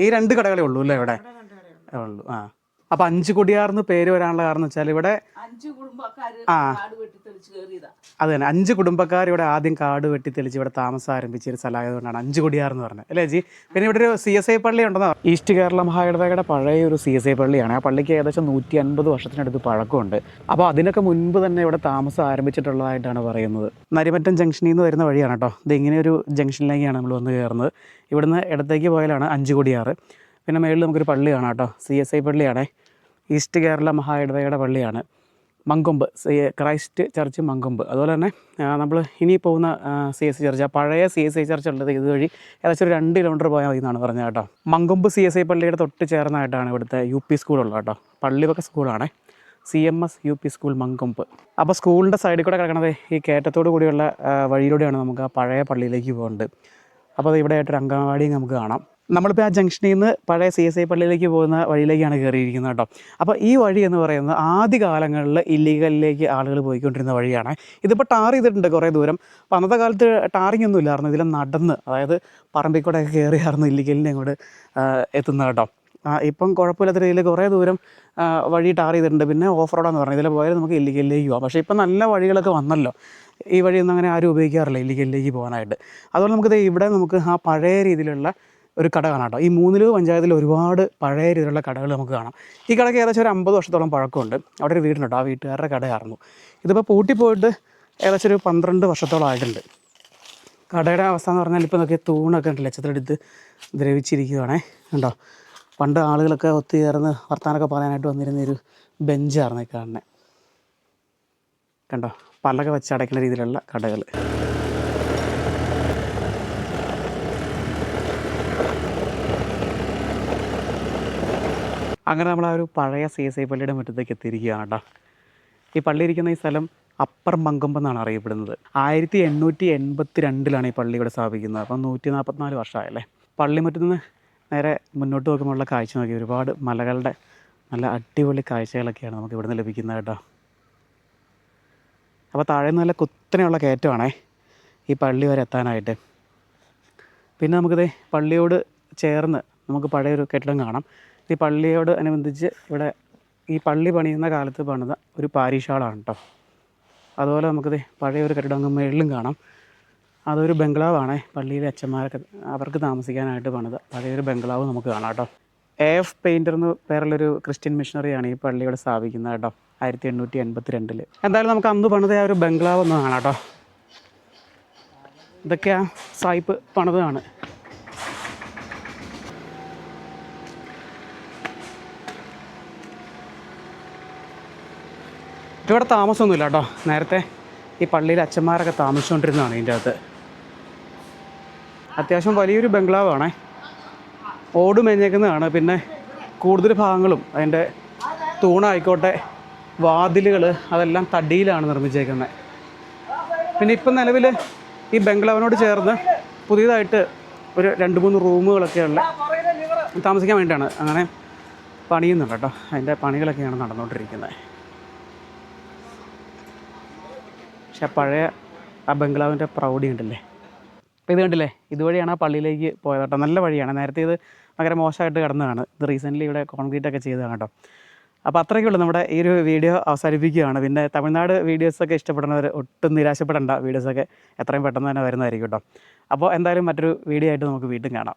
ഈ 2 കടകളേ ഉള്ളൂ അല്ലേ ഇവിടെ ഉള്ളൂ? അപ്പോൾ അഞ്ചുകുടിയാർന്ന് പേര് വരാനുള്ള കാരണം വെച്ചാൽ ഇവിടെ അത് തന്നെ 5 കുടുംബക്കാർ ഇവിടെ ആദ്യം കാട് വെട്ടിത്തെളിച്ച് ഇവിടെ താമസം ആരംഭിച്ച ഒരു സ്ഥലമായതുകൊണ്ടാണ് അഞ്ചുകുടിയാർ എന്ന് പറഞ്ഞത് അല്ലേ ജി? പിന്നെ ഇവിടെ ഒരു CSI പള്ളി ഉണ്ടെന്നോ? ഈസ്റ്റ് കേരള മഹായിടവകയുടെ പഴയ ഒരു CSI പള്ളിയാണ്. ആ പള്ളിക്ക് ഏകദേശം 150 വർഷത്തിനടുത്ത് പഴക്കമുണ്ട്. അപ്പോൾ അതിനൊക്കെ മുൻപ് തന്നെ ഇവിടെ താമസം ആരംഭിച്ചിട്ടുള്ളതായിട്ടാണ് പറയുന്നത്. നരിമറ്റം ജംഗ്ഷനിൽ നിന്ന് വരുന്ന വഴിയാണ് കേട്ടോ. ഇത് ഇങ്ങനെ ഒരു ജംഗ്ഷനിലേക്കാണ് നമ്മൾ വന്ന് കയറുന്നത്. ഇവിടുന്ന് ഇടത്തേക്ക് പോയാലാണ് അഞ്ചുകുടിയാർ. പിന്നെ മേളിൽ നമുക്കൊരു പള്ളി കാണാം കേട്ടോ, CSI പള്ളിയാണ്, ഈസ്റ്റ് കേരള മഹായിടവകയുടെ പള്ളിയാണ്. Mankombu Christ church Mankombu. അതുപോലെ തന്നെ നമ്മൾ ഇനി പോകുന്ന CSI ചർച്ച്, ആ പഴയ CSI ചർച്ച് ഉള്ളത് ഇതുവഴി ഏകദേശം ഒരു 2 കിലോമീറ്റർ പോയാൽ മതി എന്നാണ് പറഞ്ഞത് കേട്ടോ. മങ്കൊമ്പ് CSI പള്ളിയുടെ തൊട്ട് ചേർന്നായിട്ടാണ് ഇവിടുത്തെ UP സ്കൂളുള്ളത് കേട്ടോ. പള്ളിവക സ്കൂളാണ്, CMS UP സ്കൂൾ മങ്കൊമ്പ്. അപ്പോൾ സ്കൂളിൻ്റെ സൈഡിൽ കൂടെ കിടക്കണത് ഈ കയറ്റത്തോടു കൂടിയുള്ള വഴിയിലൂടെയാണ് നമുക്ക് ആ പഴയ പള്ളിയിലേക്ക് പോകുന്നത്. അപ്പോൾ അത് ഇവിടെ ആയിട്ടൊരു അങ്കണവാടിയും നമുക്ക് കാണാം. നമ്മളിപ്പോൾ ആ ജംഗ്ഷനിൽ നിന്ന് പഴയ CSI പള്ളിയിലേക്ക് പോകുന്ന വഴിയിലേക്കാണ് കയറിയിരിക്കുന്നത് കേട്ടോ. അപ്പോൾ ഈ വഴി എന്ന് പറയുന്നത് ആദ്യ കാലങ്ങളിൽ ഇല്ലിക്കലിലേക്ക് ആളുകൾ പോയിക്കൊണ്ടിരുന്ന വഴിയാണ്. ഇതിപ്പോൾ ടാർ ചെയ്തിട്ടുണ്ട് കുറേ ദൂരം. അപ്പോൾ അന്നത്തെ കാലത്ത് ടാറിങ് ഒന്നും ഇല്ലായിരുന്നു, ഇതിൽ നടന്ന്, അതായത് പറമ്പിൽ കൂടെ ഒക്കെ കയറിയായിരുന്നു ഇല്ലിക്കലിനെ അങ്ങോട്ട് എത്തുന്നത് കേട്ടോ. ഇപ്പം കുഴപ്പമില്ലാത്ത രീതിയിൽ കുറേ ദൂരം വഴി ടാർ ചെയ്തിട്ടുണ്ട്. പിന്നെ ഓഫ് റോഡാന്ന് പറഞ്ഞാൽ ഇതിൽ പോയാൽ നമുക്ക് ഇല്ലിക്കലിലേക്ക് പോകാം. പക്ഷേ ഇപ്പം നല്ല വഴികളൊക്കെ വന്നല്ലോ, ഈ വഴിയൊന്നും അങ്ങനെ ആരും ഉപയോഗിക്കാറില്ല ഇല്ലിക്കലിലേക്ക് പോകാനായിട്ട്. അതുപോലെ നമുക്കിത് ഇവിടെ നമുക്ക് ആ പഴയ രീതിയിലുള്ള ഒരു കട കാണാം കേട്ടോ. ഈ മൂന്നിലൂർ പഞ്ചായത്തിൽ ഒരുപാട് പഴയ രീതിയിലുള്ള കടകൾ നമുക്ക് കാണാം. ഈ കടയ്ക്ക് ഏകദേശം ഒരു 50 വർഷത്തോളം പഴക്കമുണ്ട്. അവിടെ ഒരു വീടുണ്ട്, ആ വീട്ടുകാരുടെ കടയായിരുന്നു. ഇതിപ്പോൾ പൂട്ടിപ്പോയിട്ട് ഏകദേശം ഒരു 12 വർഷത്തോളം ആയിട്ടുണ്ട്. കടയുടെ അവസ്ഥ എന്ന് പറഞ്ഞാൽ ഇപ്പോൾ നോക്കിയാൽ തൂണൊക്കെ ഉണ്ട്, ലക്ഷത്തിലെടുത്ത് ദ്രവിച്ചിരിക്കുകയാണേ കണ്ടോ. പണ്ട് ആളുകളൊക്കെ ഒത്തുചേർന്ന് വർത്താനൊക്കെ പറയാനായിട്ട് വന്നിരുന്നൊരു ബെഞ്ചായിരുന്നു ഈ കാണുന്നത് കണ്ടോ. പലക വെച്ച് അടയ്ക്കുന്ന രീതിയിലുള്ള കടകൾ. അങ്ങനെ നമ്മൾ ആ ഒരു പഴയ CSI പള്ളിയുടെ മുറ്റത്തേക്ക് എത്തിയിരിക്കുകയാണ് കേട്ടോ. ഈ പള്ളി ഇരിക്കുന്ന ഈ സ്ഥലം അപ്പർ മങ്കൊമ്പ് എന്നാണ് അറിയപ്പെടുന്നത്. 1882 ഈ പള്ളി ഇവിടെ സ്ഥാപിക്കുന്നത്. അപ്പം 144 വർഷമായല്ലേ. പള്ളിമുറ്റത്ത് നിന്ന് നേരെ മുന്നോട്ട് നോക്കുമ്പോഴുള്ള കാഴ്ച നോക്കി ഒരുപാട് മലകളുടെ നല്ല അടിപൊളി കാഴ്ചകളൊക്കെയാണ് നമുക്ക് ഇവിടുന്ന് ലഭിക്കുന്നത് കേട്ടോ. അപ്പോൾ താഴെ നിന്ന് നല്ല കുത്തനെയുള്ള കയറ്റമാണേ ഈ പള്ളി വരെ എത്താനായിട്ട്. പിന്നെ നമുക്കിത് പള്ളിയോട് ചേർന്ന് നമുക്ക് പഴയൊരു കെട്ടിടം കാണാം. ഈ പള്ളിയോട് അനുബന്ധിച്ച് ഇവിടെ ഈ പള്ളി പണിയുന്ന കാലത്ത് പണിത ഒരു പാരിഷ് ഹാളാണ് കേട്ടോ. അതുപോലെ നമുക്കിത് പഴയൊരു കെട്ടിടം അങ്ങ് മേളിലും കാണാം. അതൊരു ബംഗ്ലാവാണ്, പള്ളിയിലെ അച്ഛന്മാരൊക്കെ അവർക്ക് താമസിക്കാനായിട്ട് പണിത പഴയൊരു ബംഗ്ലാവ് നമുക്ക് കാണാം കേട്ടോ. AF പെയിൻറ്റർ എന്ന് പേരുള്ളൊരു ക്രിസ്ത്യൻ മിഷണറിയാണ് ഈ പള്ളിയോട് സ്ഥാപിക്കുന്നത് കേട്ടോ, 1882. എന്തായാലും നമുക്ക് അന്ന് പണിത ആ ഒരു ബംഗ്ലാവ് ഒന്ന് കാണാം കേട്ടോ. ഇതൊക്കെ ആ സായിപ്പ് പണിതാണ്. ഇവിടെ താമസമൊന്നുമില്ല കേട്ടോ. നേരത്തെ ഈ പള്ളിയിൽ അച്ഛന്മാരൊക്കെ താമസിച്ചുകൊണ്ടിരുന്നതാണ് ഇതിൻ്റെ അകത്ത്. അത്യാവശ്യം വലിയൊരു ബംഗ്ലാവാണേ, ഓട് മേഞ്ഞേക്കുന്നതാണ്. പിന്നെ കൂടുതൽ ഭാഗങ്ങളും അതിൻ്റെ തൂണായിക്കോട്ടെ വാതിലുകൾ അതെല്ലാം തടിയിലാണ് നിർമ്മിച്ചേക്കുന്നത്. പിന്നെ ഇപ്പം നിലവിൽ ഈ ബംഗ്ലാവിനോട് ചേർന്ന് പുതിയതായിട്ട് ഒരു 2-3 റൂമുകളൊക്കെയുള്ള താമസിക്കാൻ വേണ്ടിയിട്ടാണ് അങ്ങനെ പണിയുന്നുണ്ട് കേട്ടോ. അതിൻ്റെ പണികളൊക്കെയാണ് നടന്നുകൊണ്ടിരിക്കുന്നത്. പക്ഷെ പഴയ ആ ബംഗ്ലാവിൻ്റെ പ്രൗഢി ഉണ്ടല്ലേ. അപ്പോൾ ഇത് കണ്ടില്ലേ, ഇതുവഴിയാണ് ആ പള്ളിയിലേക്ക് പോയത് കേട്ടോ. നല്ല വഴിയാണ്. നേരത്തെ ഇത് ഭയങ്കര മോശമായിട്ട് കിടന്നതാണ്. ഇത് റീസെൻ്റ്ലി ഇവിടെ കോൺക്രീറ്റ് ഒക്കെ ചെയ്തതാണ് കേട്ടോ. അപ്പോൾ അത്രയ്ക്കുള്ളൂ, നമ്മുടെ ഈ ഒരു വീഡിയോ അവസാനിപ്പിക്കുകയാണ്. പിന്നെ തമിഴ്നാട് വീഡിയോസൊക്കെ ഇഷ്ടപ്പെടുന്നവർ ഒട്ടും നിരാശപ്പെടേണ്ട, വീഡിയോസൊക്കെ എത്രയും പെട്ടെന്ന് തന്നെ വരുന്നതായിരിക്കും കേട്ടോ. അപ്പോൾ എന്തായാലും മറ്റൊരു വീഡിയോ ആയിട്ട് നമുക്ക് വീണ്ടും കാണാം.